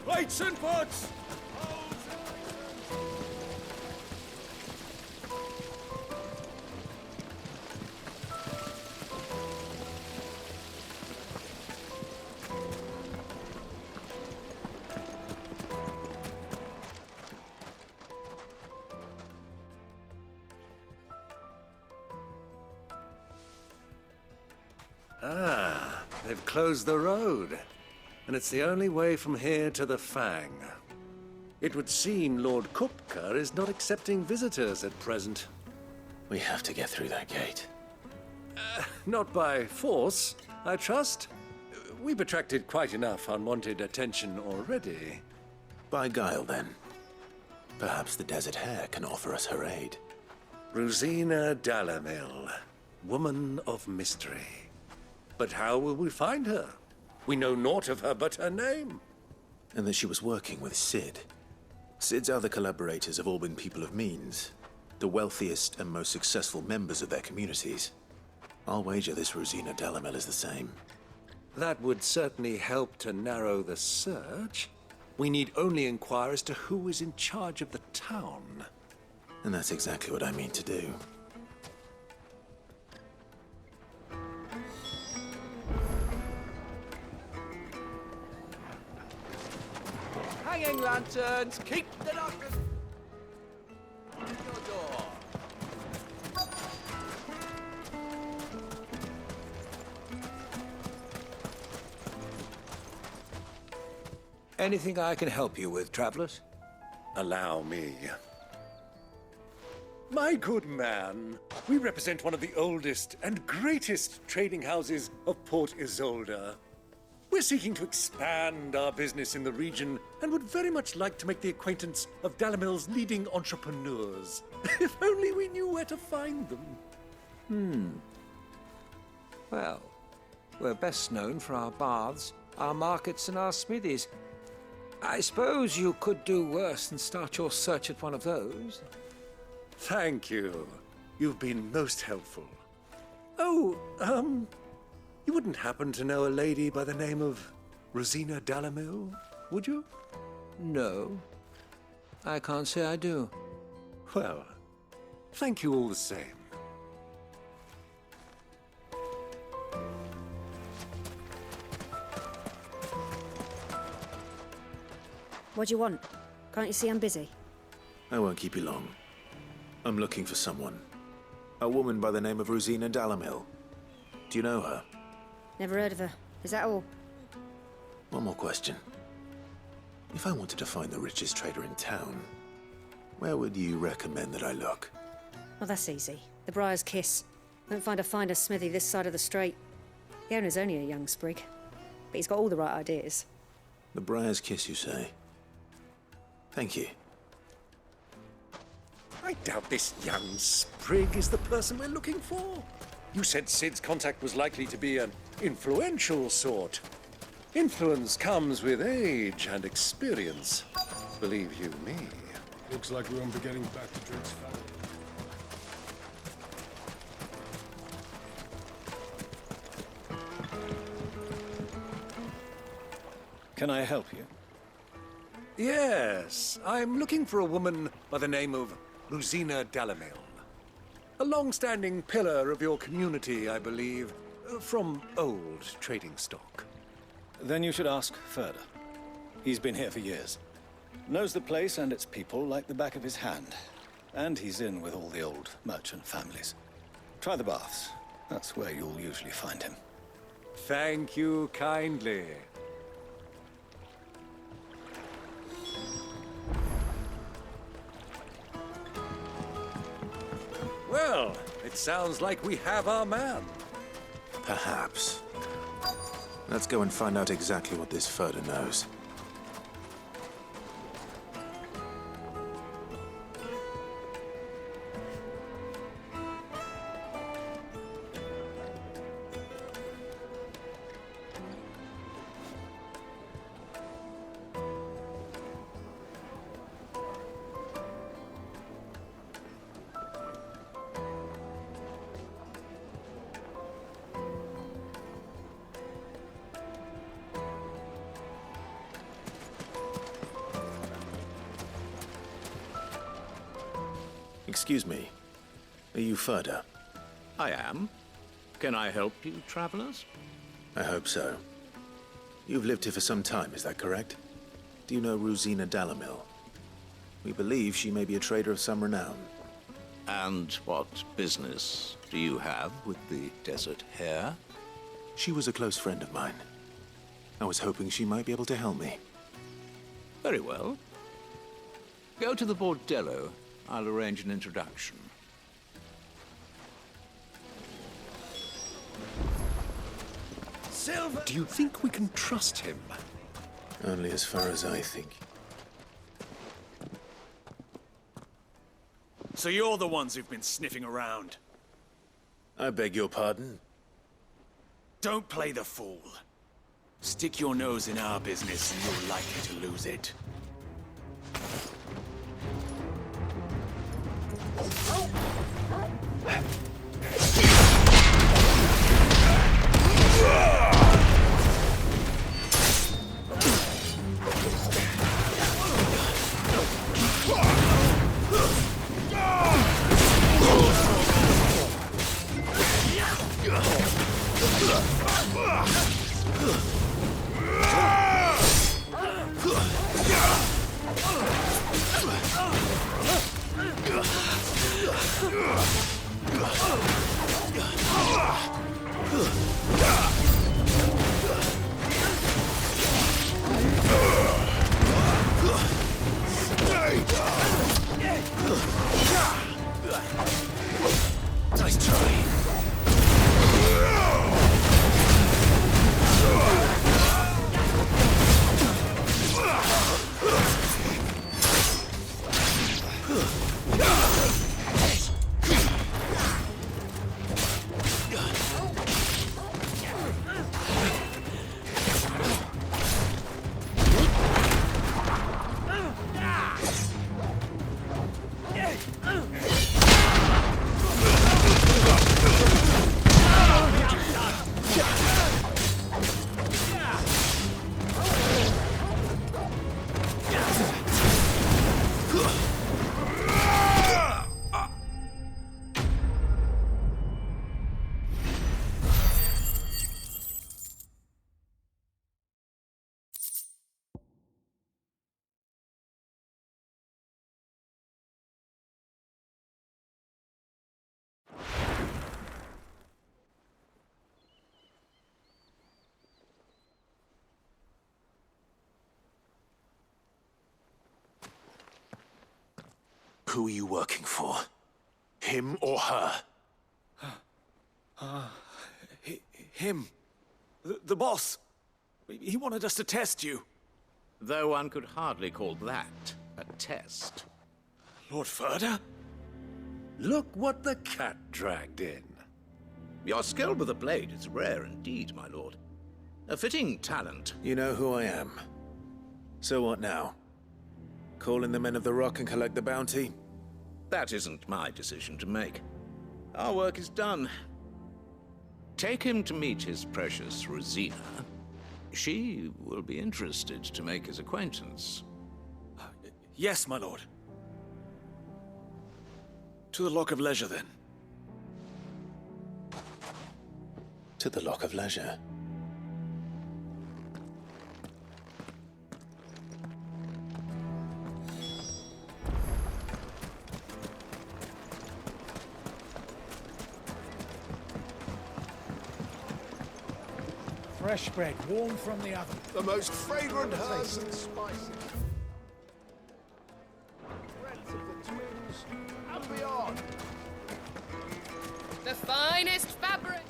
Lights and pots! Ah, they've closed the road. And it's the only way from here to the Fang. It would seem Lord Kupka is not accepting visitors at present. We have to get through that gate. Not by force, I trust. We've attracted quite enough unwanted attention already. By guile, then. Perhaps the Desert Hare can offer us her aid. Rosina Dalamil, woman of mystery. But how will we find her? We know naught of her but her name. And that she was working with Sid. Sid's other collaborators have all been people of means, the wealthiest and most successful members of their communities. I'll wager this Rosina Dalamil is the same. That would certainly help to narrow the search. We need only inquire as to who is in charge of the town. And that's exactly what I mean to do. Hanging lanterns, keep the darkness at your door. Anything I can help you with, travelers? Allow me. My good man, we represent one of the oldest and greatest trading houses of Port Isolde. We're seeking to expand our business in the region and would very much like to make the acquaintance of Dalamil's leading entrepreneurs. If only we knew where to find them. Well, we're best known for our baths, our markets, and our smithies. I suppose you could do worse than start your search at one of those. Thank you. You've been most helpful. Oh, you wouldn't happen to know a lady by the name of Rosina Dalamil, would you? No, I can't say I do. Well, thank you all the same. What do you want? Can't you see I'm busy? I won't keep you long. I'm looking for someone. A woman by the name of Rosina Dalamil. Do you know her? Never heard of her. Is that all? One more question. If I wanted to find the richest trader in town, where would you recommend that I look? Well, that's easy. The Briar's Kiss. Won't find a finer smithy this side of the strait. The owner's only a young sprig, but he's got all the right ideas. The Briar's Kiss, you say? Thank you. I doubt this young sprig is the person we're looking for. You said Sid's contact was likely to be an influential sort. Influence comes with age and experience. Believe you me. Looks like we won't be getting back to Drake's family. Can I help you? Yes, I'm looking for a woman by the name of Rosina Dalamil. A long-standing pillar of your community, I believe, from old trading stock. Then you should ask further. He's been here for years. Knows the place and its people like the back of his hand. And he's in with all the old merchant families. Try the baths. That's where you'll usually find him. Thank you kindly. Well, it sounds like we have our man. Perhaps. Let's go and find out exactly what this Furder knows. Excuse me. Are you Ferda? I am. Can I help you, travelers? I hope so. You've lived here for some time, is that correct? Do you know Rosina Dalamil? We believe she may be a trader of some renown. And what business do you have with the desert hare? She was a close friend of mine. I was hoping she might be able to help me. Very well. Go to the bordello. I'll arrange an introduction. Silver! Do you think we can trust him? Only as far as I think. So you're the ones who've been sniffing around. I beg your pardon? Don't play the fool. Stick your nose in our business and you're likely to lose it. Nice try. Who are you working for? Him or her? Him. The boss. He wanted us to test you. Though one could hardly call that a test. Lord Ferda? Look what the cat dragged in. Your skill with the blade is rare indeed, my lord. A fitting talent. You know who I am. So what now? Call in the men of the Rock and collect the bounty? That isn't my decision to make. Our work is done. Take him to meet his precious Rosina. She will be interested to make his acquaintance. Yes, my lord. To the Lock of Leisure, then. To the Lock of Leisure. Fresh bread, warm from the oven. The most fragrant herbs and spices. Friends of the twins and beyond. The finest fabric.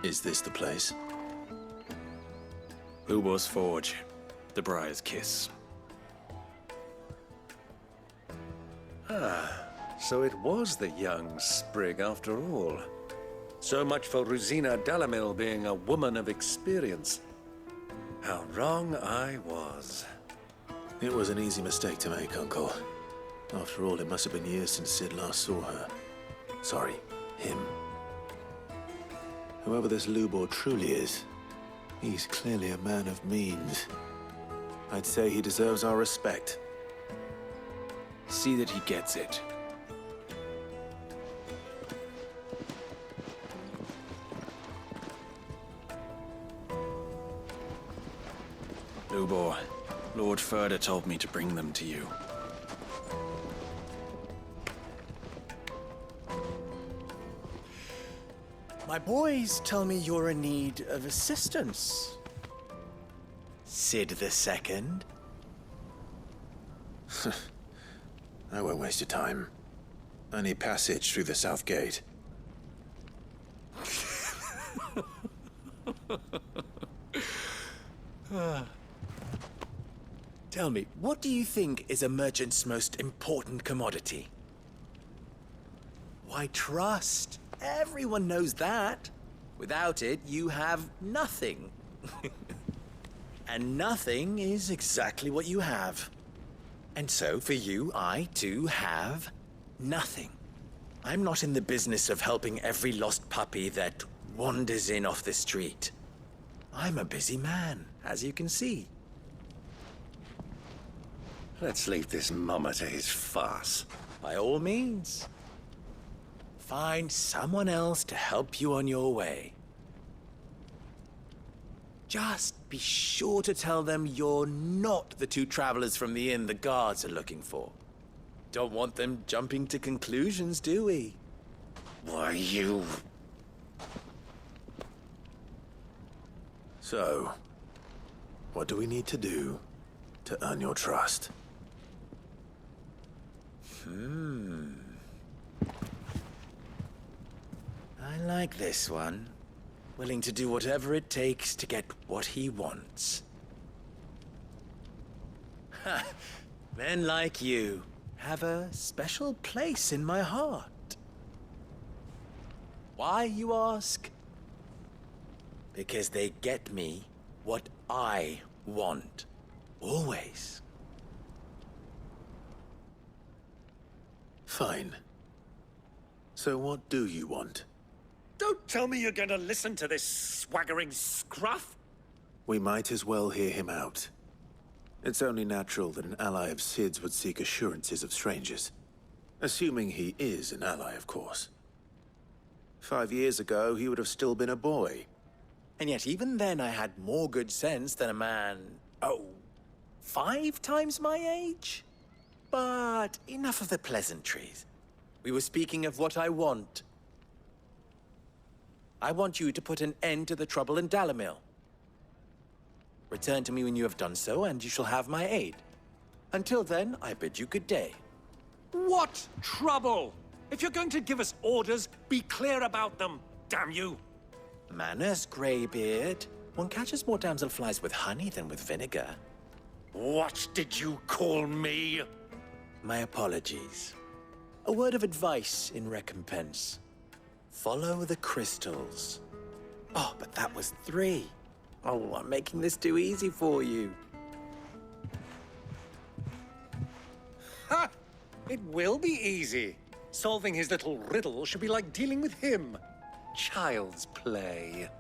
Is this the place? Lubor's Forge. The Briar's Kiss. So it was the young sprig after all. So much for Rosina Dalamil being a woman of experience. How wrong I was. It was an easy mistake to make, Uncle. After all, it must have been years since Sid last saw her. Sorry, him. Whoever this Lubor truly is, He's clearly a man of means. I'd say he deserves our respect. See that he gets it. Lubor, Lord Furder told me to bring them to you. My boys tell me you're in need of assistance. Sid the Second? I won't waste your time. I need passage through the south gate. Tell me, what do you think is a merchant's most important commodity? Why, trust. Everyone knows that. Without it, you have nothing. And nothing is exactly what you have. And so, for you, I, too, have nothing. I'm not in the business of helping every lost puppy that wanders in off the street. I'm a busy man, as you can see. Let's leave this mummer to his farce. By all means. Find someone else to help you on your way. Just be sure to tell them you're not the two travelers from the inn the guards are looking for. Don't want them jumping to conclusions, do we? Why, you... So, what do we need to do to earn your trust? I like this one. Willing to do whatever it takes to get what he wants. Ha! Men like you have a special place in my heart. Why, you ask? Because they get me what I want. Always. Fine. So what do you want? Don't tell me you're going to listen to this swaggering scruff! We might as well hear him out. It's only natural that an ally of Sid's would seek assurances of strangers. Assuming he is an ally, of course. 5 years ago, he would have still been a boy. And yet even then I had more good sense than a man, 5 times my age? But enough of the pleasantries. We were speaking of what I want. I want you to put an end to the trouble in Dalamil. Return to me when you have done so, and you shall have my aid. Until then, I bid you good day. What trouble? If you're going to give us orders, be clear about them, damn you! Manners, Greybeard. One catches more damselflies with honey than with vinegar. What did you call me? My apologies. A word of advice in recompense. Follow the crystals. Oh, but that was 3. Oh, I'm making this too easy for you. Ha! It will be easy. Solving his little riddle should be like dealing with him. Child's play.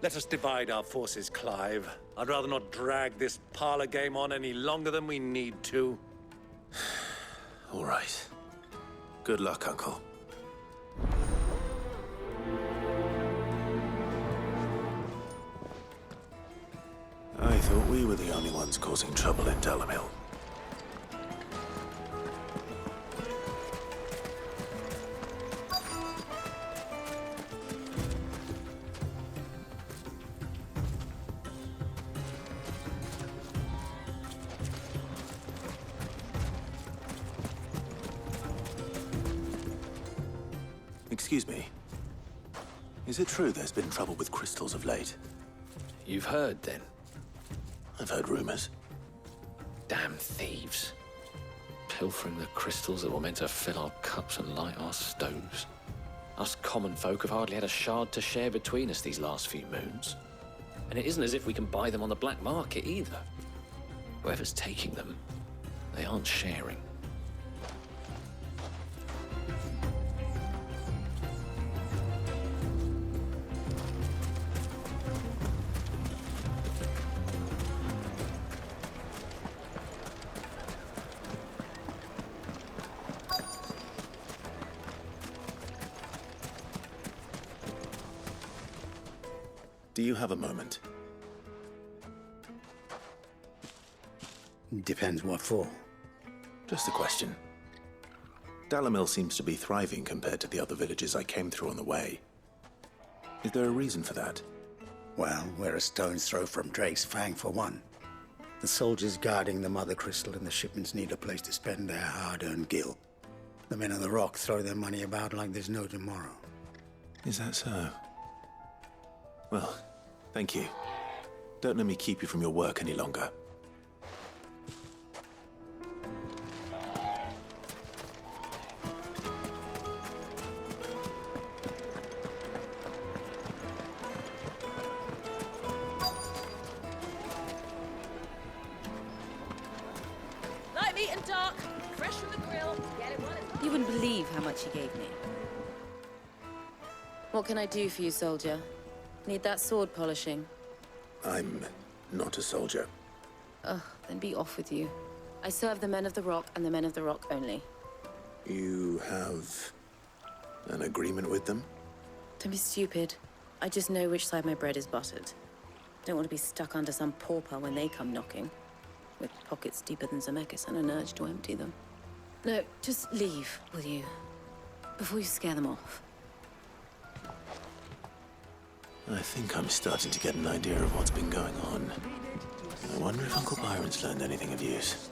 Let us divide our forces, Clive. I'd rather not drag this parlor game on any longer than we need to. All right. Good luck, Uncle. I thought we were the only ones causing trouble in Dalamil. Excuse me. Is it true there's been trouble with crystals of late? You've heard, then? I've heard rumors. Damn thieves. Pilfering the crystals that were meant to fill our cups and light our stoves. Us common folk have hardly had a shard to share between us these last few moons. And it isn't as if we can buy them on the black market either. Whoever's taking them, they aren't sharing. Do you have a moment? Depends what for. Just a question. Dalamil seems to be thriving compared to the other villages I came through on the way. Is there a reason for that? Well, we're a stone's throw from Drake's Fang for one. The soldiers guarding the Mother Crystal and the shipments need a place to spend their hard-earned gil. The men of the Rock throw their money about like there's no tomorrow. Is that so? Well, thank you. Don't let me keep you from your work any longer. Light meat and dark, fresh from the grill. Get it while it's You wouldn't believe how much he gave me. What can I do for you, soldier? Need that sword polishing? I'm not a soldier. Ugh, then be off with you. I serve the men of the Rock and the men of the Rock only. You have an agreement with them? Don't be stupid. I just know which side my bread is buttered. Don't want to be stuck under some pauper when they come knocking. With pockets deeper than Zemeckis and an urge to empty them. No, just leave, will you? Before you scare them off. I think I'm starting to get an idea of what's been going on. I wonder if Uncle Byron's learned anything of use.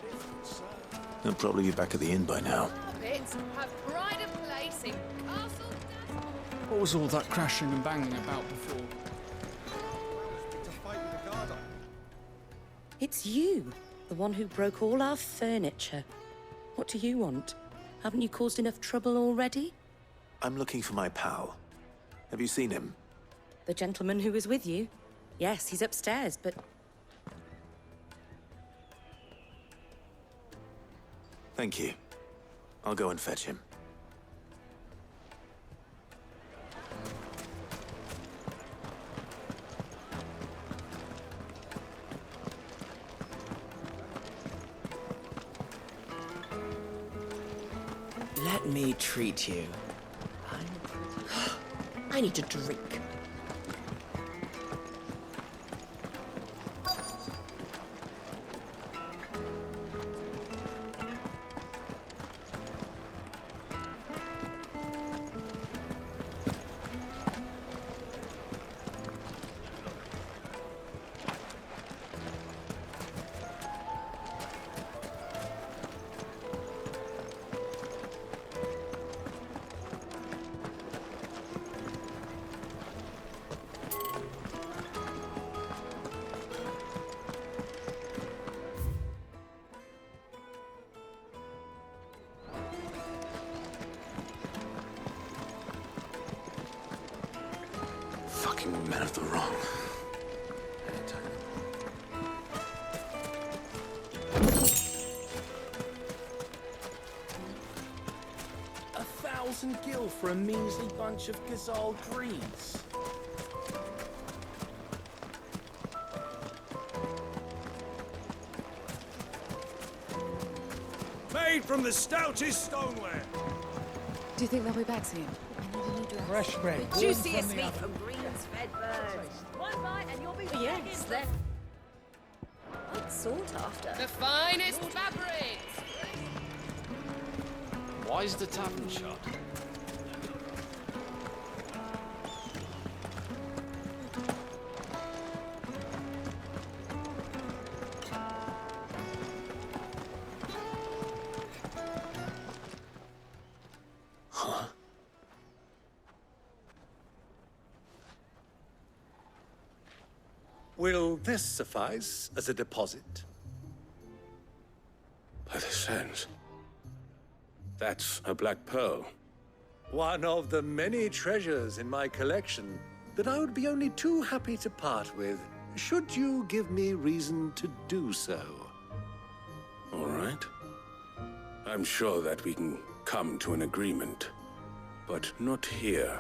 He'll probably be back at the inn by now. Bits have pride of place in Castle. What was all that crashing and banging about before? It's you, the one who broke all our furniture. What do you want? Haven't you caused enough trouble already? I'm looking for my pal. Have you seen him? The gentleman who was with you? Yes, he's upstairs, but... Thank you. I'll go and fetch him. Let me treat you. I need a drink. Fucking men of the wrong. A 1,000 gil for a measly bunch of Gazal greens. Made from the stoutest stoneware. Do you think they'll be back soon? Fresh bread. The juiciest meat from greens-fed birds. One bite and you'll be Yes, they're... quite sought after. the finest fabrics. Why is the tavern shut? Will this suffice as a deposit? By the sands. That's a black pearl. One of the many treasures in my collection that I would be only too happy to part with, should you give me reason to do so. All right. I'm sure that we can come to an agreement, but not here.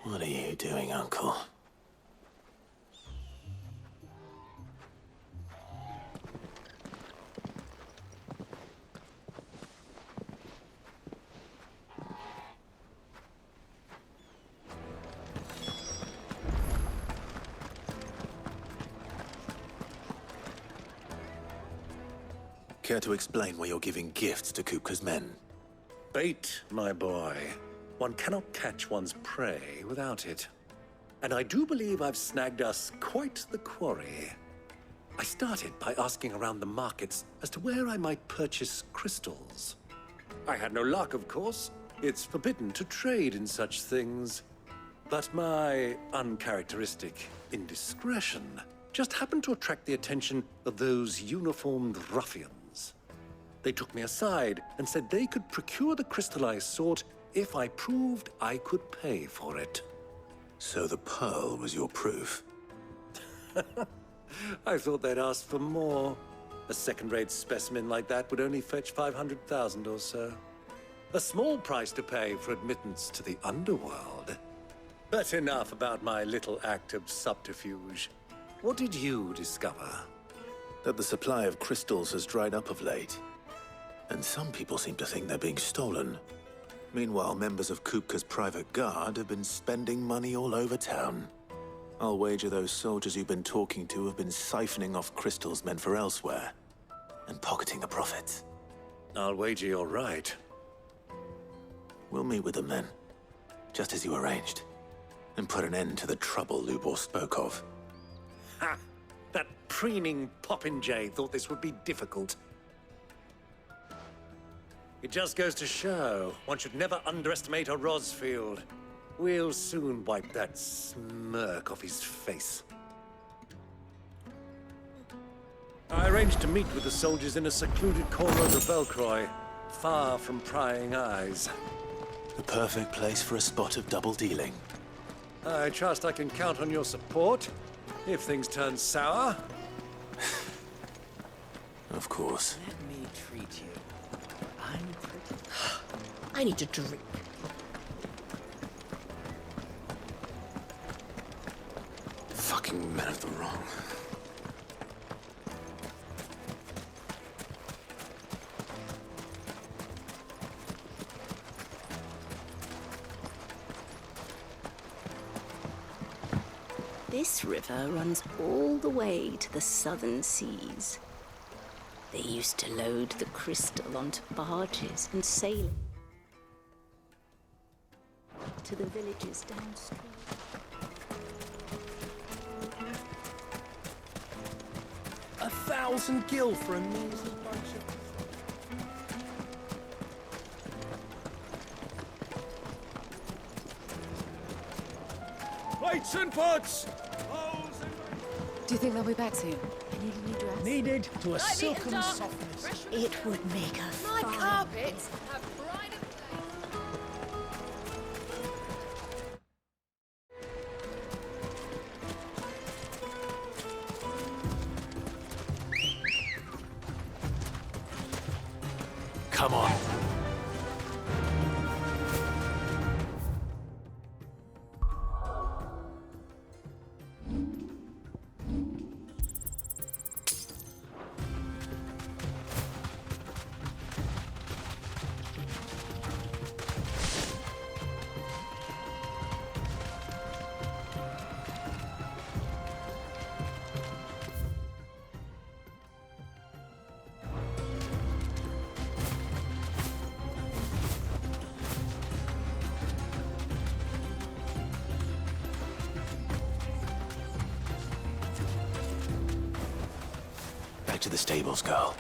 What are you doing, Uncle? Care to explain why you're giving gifts to Kupka's men? Bait, my boy. One cannot catch one's prey without it. And I do believe I've snagged us quite the quarry. I started by asking around the markets as to where I might purchase crystals. I had no luck, of course. It's forbidden to trade in such things. But my uncharacteristic indiscretion just happened to attract the attention of those uniformed ruffians. They took me aside and said they could procure the crystal I sought if I proved I could pay for it. So the pearl was your proof? I thought they'd asked for more. A second-rate specimen like that would only fetch 500,000 or so. A small price to pay for admittance to the underworld. But enough about my little act of subterfuge. What did you discover? That the supply of crystals has dried up of late. And some people seem to think they're being stolen. Meanwhile, members of Kupka's private guard have been spending money all over town. I'll wager those soldiers you've been talking to have been siphoning off crystals meant for elsewhere, and pocketing the profits. I'll wager you're right. We'll meet with them then, just as you arranged, and put an end to the trouble Lubor spoke of. Ha! That preening popinjay thought this would be difficult. It just goes to show, one should never underestimate a Rosfield. We'll soon wipe that smirk off his face. I arranged to meet with the soldiers in a secluded corner of the Velcroy, far from prying eyes. The perfect place for a spot of double dealing. I trust I can count on your support, if things turn sour. Of course. Let me treat you. I'm pretty. I need a drink. Fucking men of the wrong. This river runs all the way to the southern seas. They used to load the crystal onto barges and sail to the villages downstream. A 1,000 gil for a measly bunch of... Plates and pots! Do you think they'll be back soon? I need a new dress. Needed to a Light, neat, silken and dark. softness. Fresh from It would make a my fine... carpets have bride and Come on. Back to the stables, girl.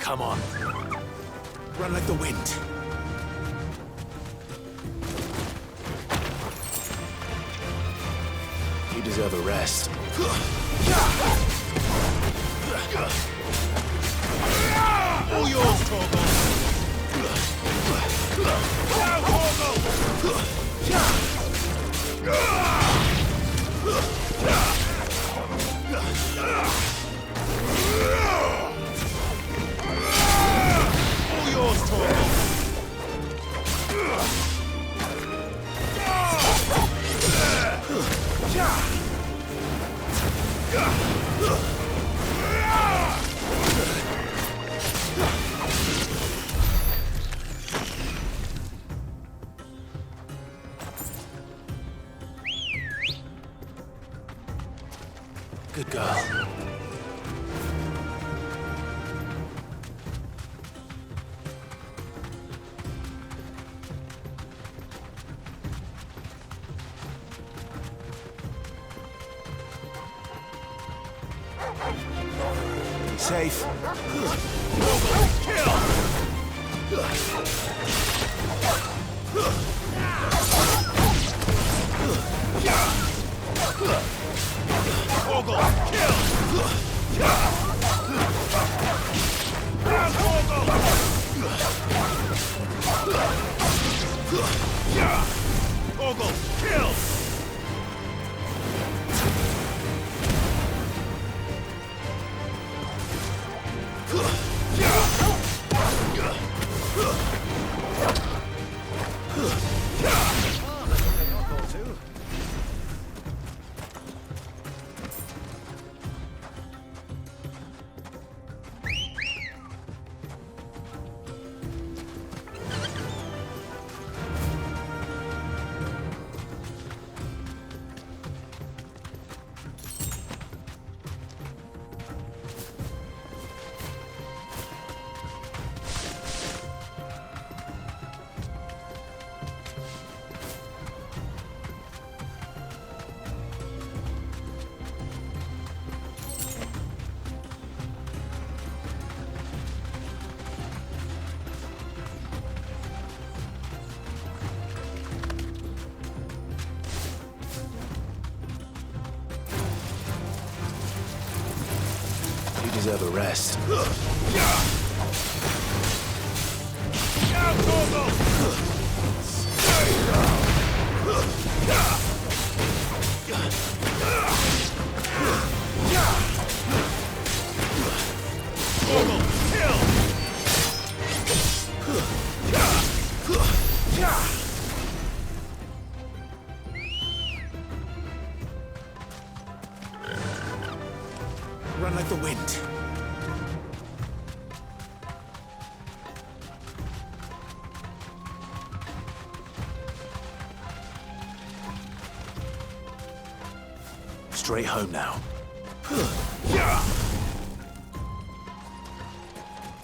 Come on. Run like the wind. You deserve a rest. All yours, Torgal. Now, all yours, Torgal. Good girl. Safe. Kill! Torgal, kill! Now, Torgal! Torgal, kill! You deserve a rest. Now, Torgal! Torgal, kill! Run like the wind. straight home now.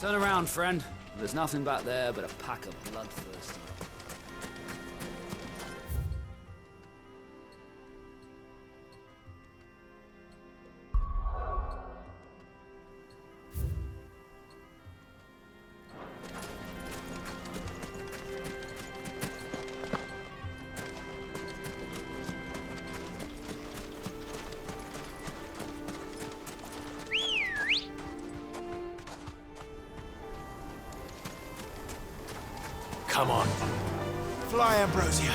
Turn around, friend. There's nothing back there but a pack of bloodthirsty. Come on. Fly, Ambrosia.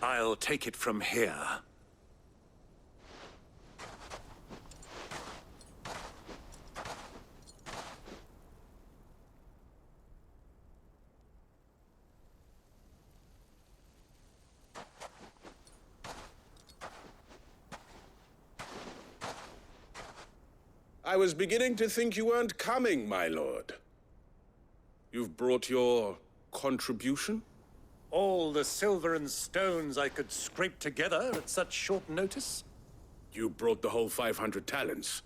I'll take it from here. I was beginning to think you weren't coming, my lord. You've brought your contribution? All the silver and stones I could scrape together at such short notice? You brought the whole 500 talents.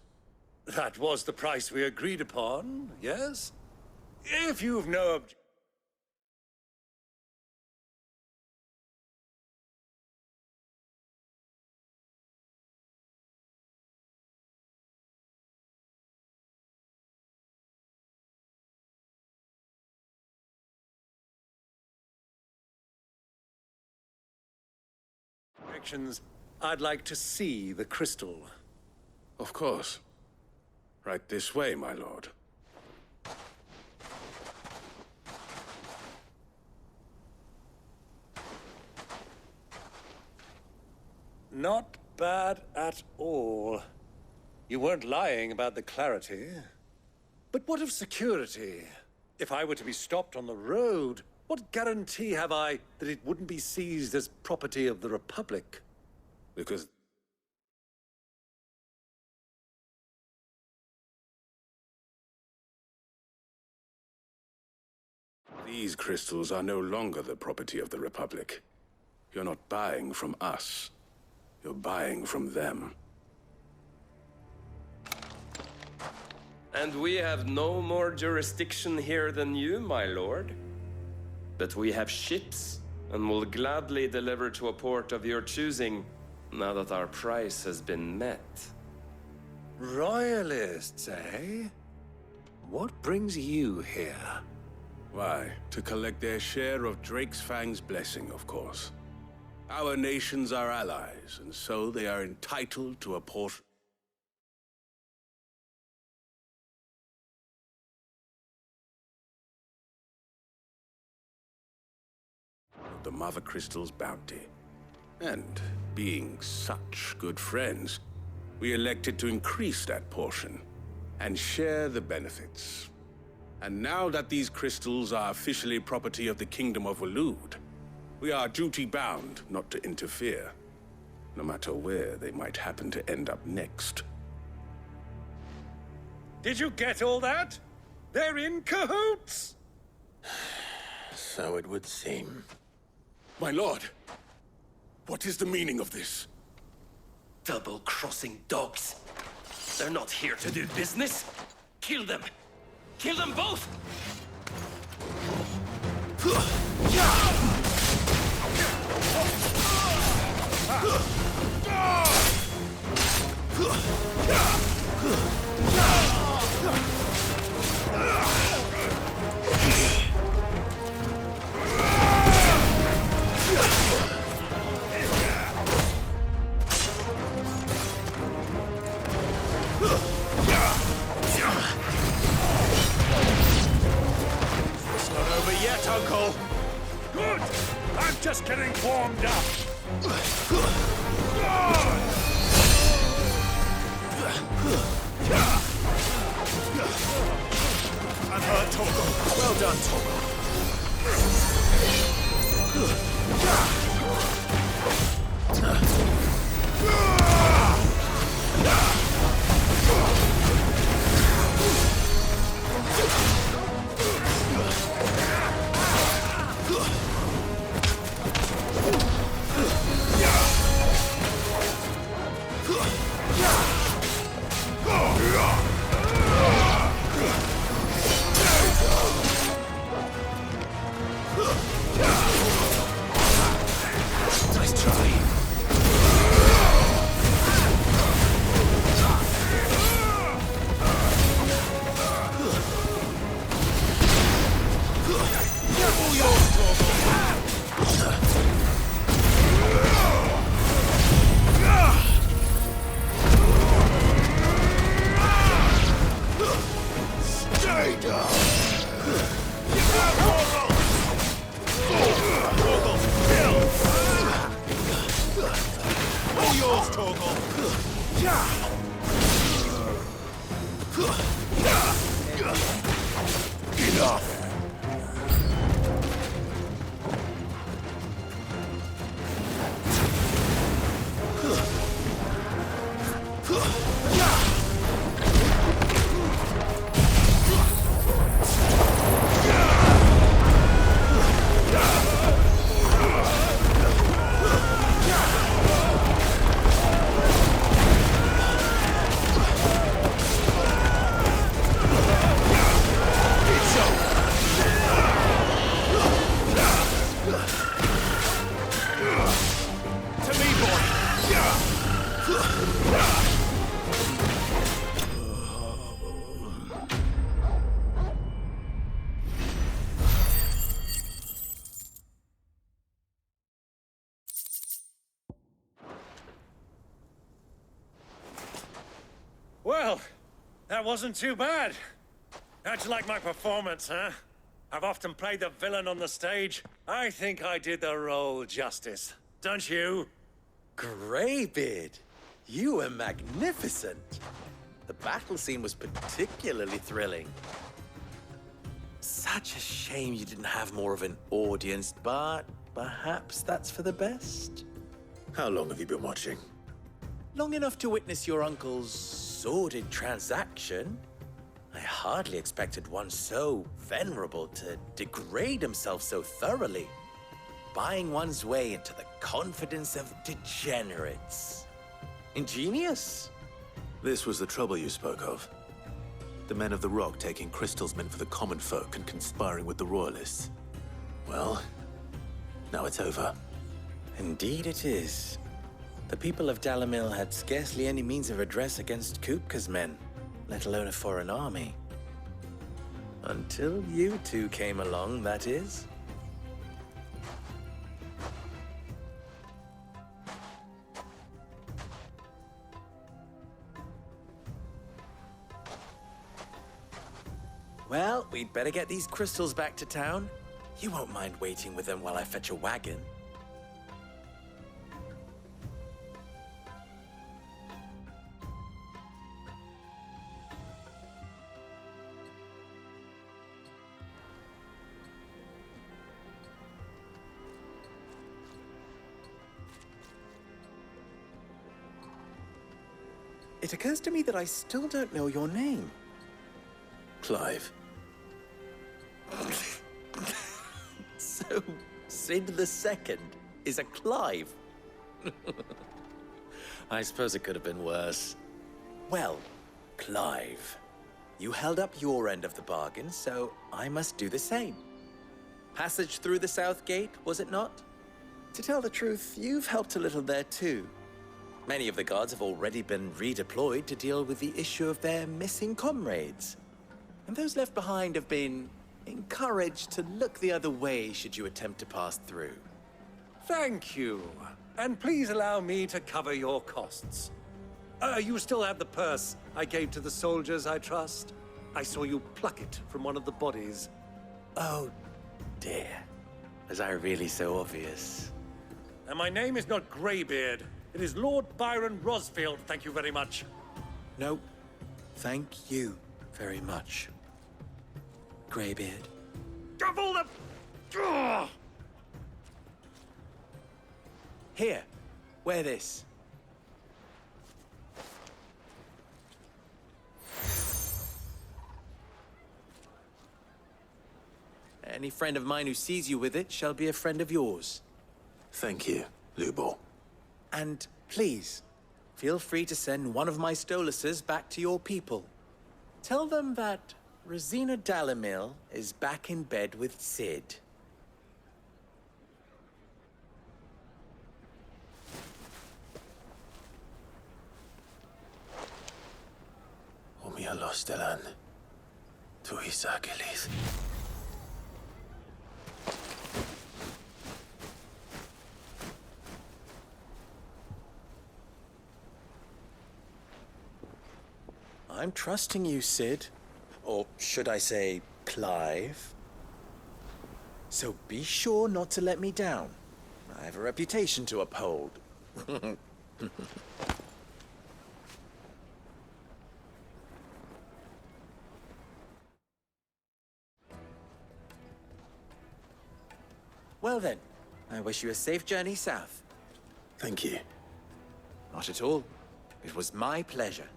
That was the price we agreed upon, yes? If you've no objections, I'd like to see the crystal. Of course. Right this way, my lord. Not bad at all. You weren't lying about the clarity. But what of security? If I were to be stopped on the road, what guarantee have I that it wouldn't be seized as property of the Republic? Because these crystals are no longer the property of the Republic. You're not buying from us. You're buying from them. And we have no more jurisdiction here than you, my lord. But we have ships, and will gladly deliver to a port of your choosing, now that our price has been met. Royalists, eh? What brings you here? Why, to collect their share of Drake's Fang's blessing, of course. Our nations are allies, and so they are entitled to a portion of the Mother Crystal's bounty. And being such good friends, we elected to increase that portion and share the benefits. And now that these crystals are officially property of the Kingdom of Waloed, we are duty-bound not to interfere, no matter where they might happen to end up next. Did you get all that? They're in cahoots! So it would seem. My lord, what is the meaning of this? Double-crossing dogs. They're not here to do business. Kill them. Kill them both! It's not over yet, Uncle. Good! I'm just getting warmed up. I'm hurt, Torgal. Well done, Torgal. Well, that wasn't too bad. How'd you like my performance, huh? I've often played the villain on the stage. I think I did the role justice. Don't you? Greybeard, you were magnificent. The battle scene was particularly thrilling. Such a shame you didn't have more of an audience, but perhaps that's for the best. How long have you been watching? Long enough to witness your uncle's sordid transaction. I hardly expected one so venerable to degrade himself so thoroughly, buying one's way into the confidence of degenerates. Ingenious. This was the trouble you spoke of. The men of the Rock taking crystals meant for the common folk and conspiring with the Royalists. Well, now it's over. Indeed it is. The people of Dalamil had scarcely any means of redress against Kupka's men, let alone a foreign army. Until you two came along, that is. Well, we'd better get these crystals back to town. You won't mind waiting with them while I fetch a wagon. It occurs to me that I still don't know your name. Clive. So, Sid the Second is a Clive? I suppose it could have been worse. Well, Clive, you held up your end of the bargain, so I must do the same. Passage through the South Gate, was it not? To tell the truth, you've helped a little there too. Many of the guards have already been redeployed to deal with the issue of their missing comrades. And those left behind have been encouraged to look the other way should you attempt to pass through. Thank you. And please allow me to cover your costs. You still have the purse I gave to the soldiers, I trust? I saw you pluck it from one of the bodies. Oh, dear. Was I really so obvious? And my name is not Greybeard. It is Lord Byron Rosfield, thank you very much. No, thank you very much, Greybeard. Of all the Here, wear this. Any friend of mine who sees you with it shall be a friend of yours. Thank you, Lubor. And please, feel free to send one of my Stoluses back to your people. Tell them that Rosina Dalamil is back in bed with Sid. Omia Lostelan. Tu Isakelis. I'm trusting you, Sid. Or should I say, Clive? So be sure not to let me down. I have a reputation to uphold. Well then, I wish you a safe journey south. Thank you. Not at all. It was my pleasure.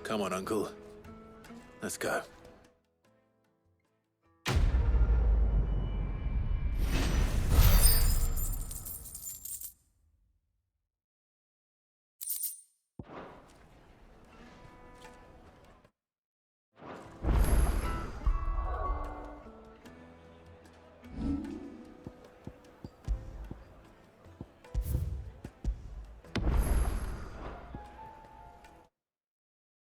Come on, Uncle. Let's go.